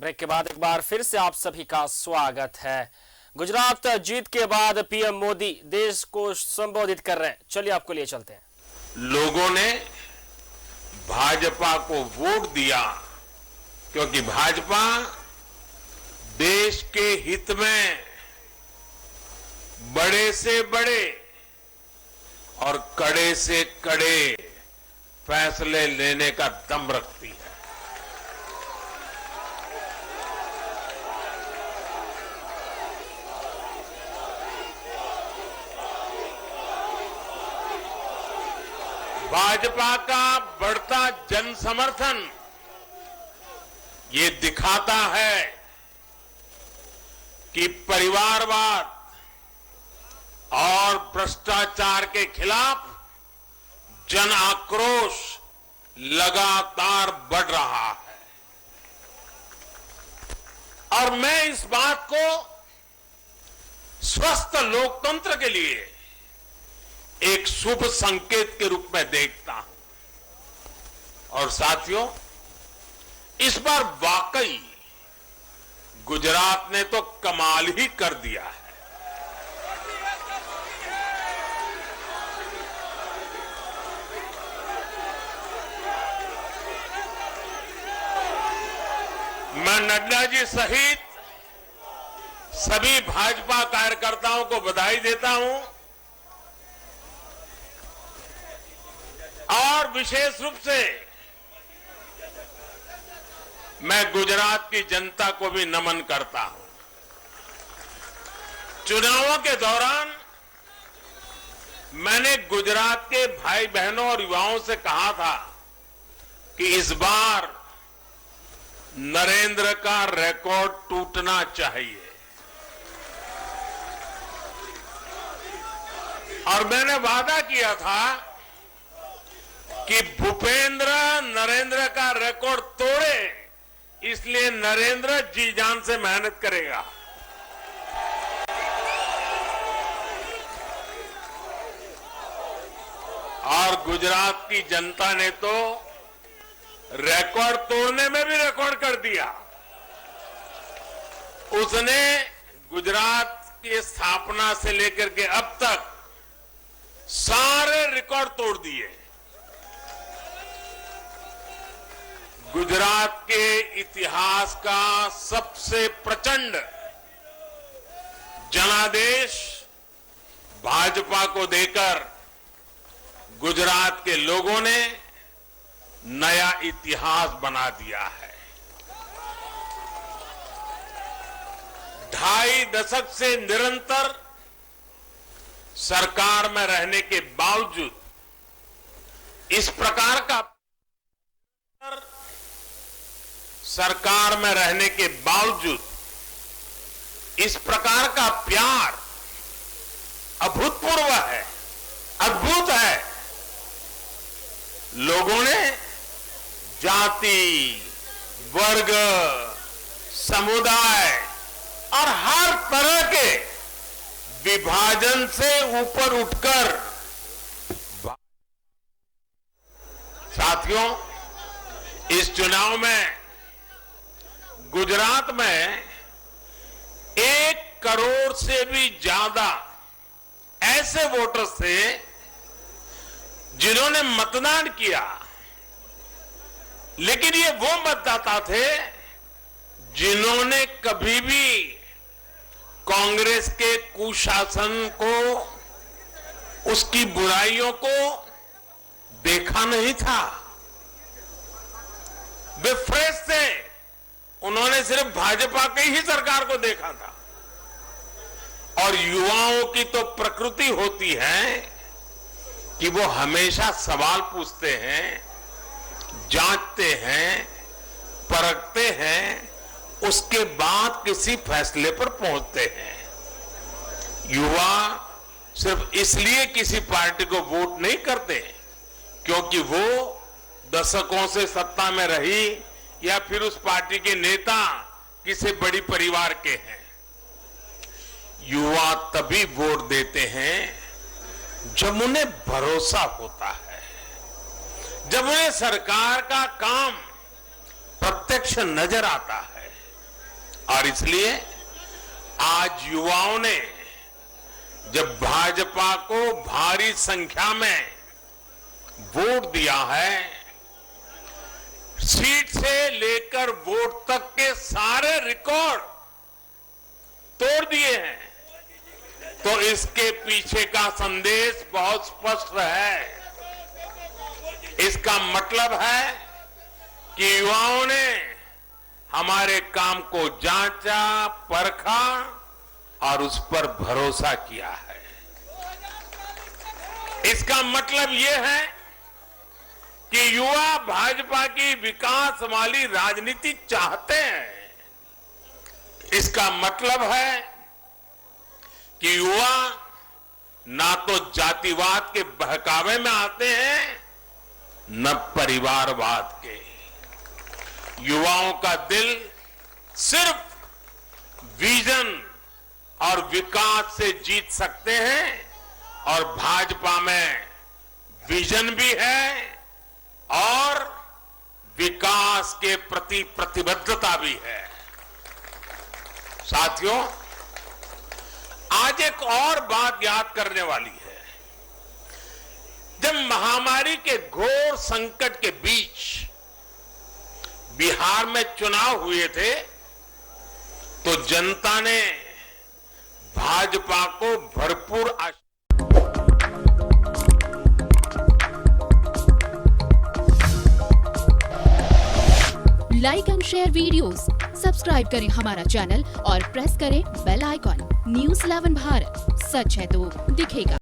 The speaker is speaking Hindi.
ब्रेक के बाद एक बार फिर से आप सभी का स्वागत है। गुजरात जीत के बाद पीएम मोदी देश को संबोधित कर रहे हैं। चलिए आपको लिए चलते हैं। लोगों ने भाजपा को वोट दिया क्योंकि भाजपा देश के हित में बड़े से बड़े और कड़े से कड़े फैसले लेने का दम रखती है। भाजपा का बढ़ता जन समर्थन ये दिखाता है कि परिवारवाद और भ्रष्टाचार के खिलाफ जन आक्रोश लगातार बढ़ रहा है। और मैं इस बात को स्वस्थ लोकतंत्र के लिए एक शुभ संकेत के रूप में देखता हूं। और साथियों, इस बार वाकई गुजरात ने तो कमाल ही कर दिया है। मैं नड्डा जी सहित सभी भाजपा कार्यकर्ताओं को बधाई देता हूं और विशेष रूप से मैं गुजरात की जनता को भी नमन करता हूं। चुनावों के दौरान मैंने गुजरात के भाई बहनों और युवाओं से कहा था कि इस बार नरेंद्र का रिकॉर्ड टूटना चाहिए। और मैंने वादा किया था कि भूपेंद्र नरेंद्र का रिकॉर्ड तोड़े, इसलिए नरेंद्र जी जान से मेहनत करेगा। और गुजरात की जनता ने तो रिकॉर्ड तोड़ने में भी रिकॉर्ड कर दिया। उसने गुजरात की स्थापना से लेकर के अब तक सारे रिकॉर्ड तोड़ दिए। गुजरात के इतिहास का सबसे प्रचंड जनादेश भाजपा को देकर गुजरात के लोगों ने नया इतिहास बना दिया है। 2.5 दशक से निरंतर सरकार में रहने के बावजूद इस प्रकार का प्यार अभूतपूर्व है, अद्भुत है। लोगों ने जाति, वर्ग, समुदाय और हर तरह के विभाजन से ऊपर उठकर, साथियों, इस चुनाव में गुजरात में 1 करोड़ से भी ज्यादा ऐसे वोटर्स थे जिन्होंने मतदान किया। लेकिन ये वो मतदाता थे जिन्होंने कभी भी कांग्रेस के कुशासन को, उसकी बुराइयों को देखा नहीं था। वे फ्रेश थे, उन्होंने सिर्फ भाजपा की ही सरकार को देखा था। और युवाओं की तो प्रकृति होती है कि वो हमेशा सवाल पूछते हैं, जांचते हैं, परखते हैं, उसके बाद किसी फैसले पर पहुंचते हैं। युवा सिर्फ इसलिए किसी पार्टी को वोट नहीं करते क्योंकि वो दशकों से सत्ता में रही या फिर उस पार्टी के नेता किसी बड़ी परिवार के हैं। युवा तभी वोट देते हैं जब उन्हें भरोसा होता है, जब उन्हें सरकार का काम प्रत्यक्ष नजर आता है, और इसलिए आज युवाओं ने जब भाजपा को भारी संख्या में वोट दिया है, सीट से लेकर वोट तक के सारे रिकॉर्ड तोड़ दिए हैं, तो इसके पीछे का संदेश बहुत स्पष्ट है। इसका मतलब है कि युवाओं ने हमारे काम को जांचा, परखा और उस पर भरोसा किया है। इसका मतलब यह है कि युवा भाजपा की विकास वाली राजनीति चाहते हैं। इसका मतलब है कि युवा ना तो जातिवाद के बहकावे में आते हैं, न परिवारवाद के। युवाओं का दिल सिर्फ विजन और विकास से जीत सकते हैं, और भाजपा में विजन भी है और विकास के प्रति प्रतिबद्धता भी है। साथियों, आज एक और बात याद करने वाली है। जब महामारी के घोर संकट के बीच बिहार में चुनाव हुए थे, तो जनता ने भाजपा को भरपूर like and share videos, subscribe करें हमारा चैनल और प्रेस करें बेल आइकॉन। न्यूज़ 11 भारत, सच है तो दिखेगा।